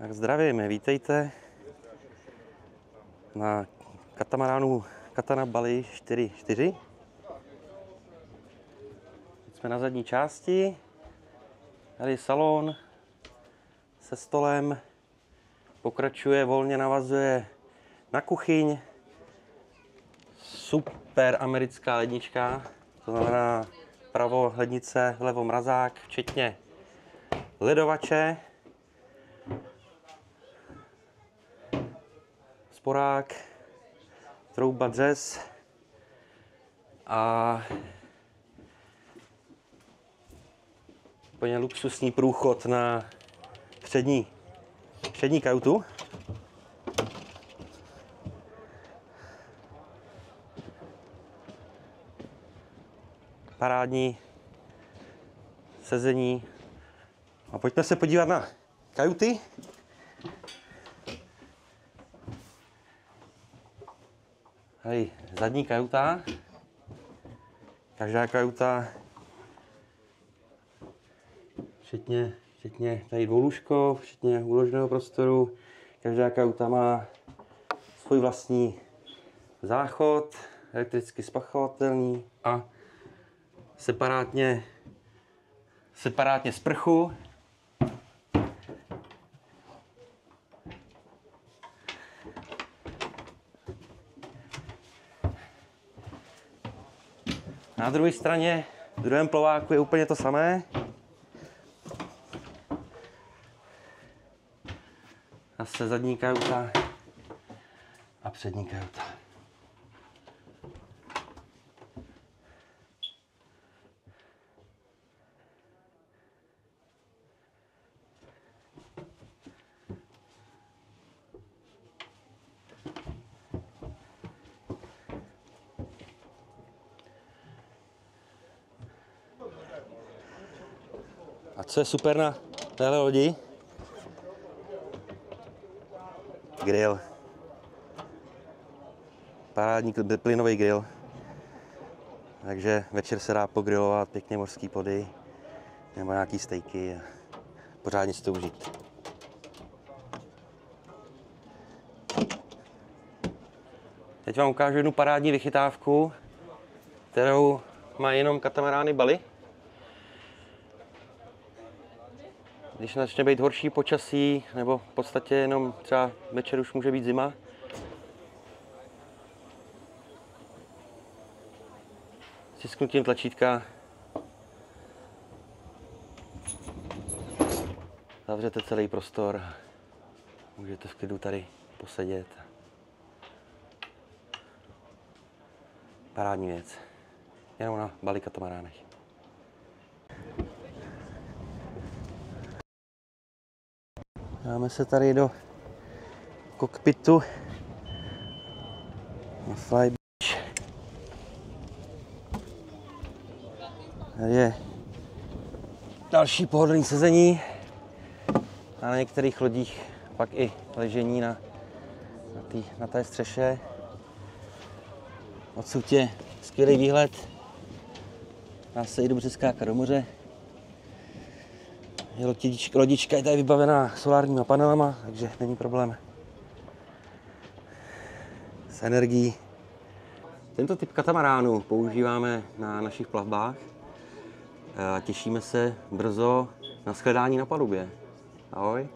Tak zdravím, vítejte na katamaránu Katana Bali 4.4. Jsme na zadní části, tady je salon se stolem, pokračuje, volně navazuje na kuchyň. Super americká lednička, to znamená vpravo lednice, vlevo mrazák, včetně ledovače. Sporák, trouba dřez a úplně luxusní průchod na přední kajutu. Parádní sezení. A pojďme se podívat na kajuty. Tady zadní kajuta. Každá kajuta, včetně tady dvoulůžko, včetně úložného prostoru. Každá kajuta má svůj vlastní záchod, elektricky spachovatelný a separátně sprchu. Na druhé straně, v druhém plováku je úplně to samé. Zase zadní kajuta a přední kajuta. A co je super na téhle lodi? Grill. Parádní plynový grill. Takže večer se dá pogrilovat pěkně mořský plody nebo nějaký stejky a pořádně si to užít. Teď vám ukážu jednu parádní vychytávku, kterou má jenom katamarány Bali. Když začne být horší počasí, nebo v podstatě jenom třeba večer už může být zima, stisknutím tlačítka zavřete celý prostor, můžete v klidu tady posedět. Parádní věc, jenom na Bali katamaránech. Dáme se tady do kokpitu na Fly Beach. Tady je další pohodlné sezení a na některých lodích pak i ležení na té střeše. Odsud je skvělý výhled, dá se i dobře skákat do moře. Lodička je tady vybavená solárníma panelama, takže není problém s energií. Tento typ katamaránu používáme na našich plavbách. Těšíme se brzo na shledání na palubě. Ahoj.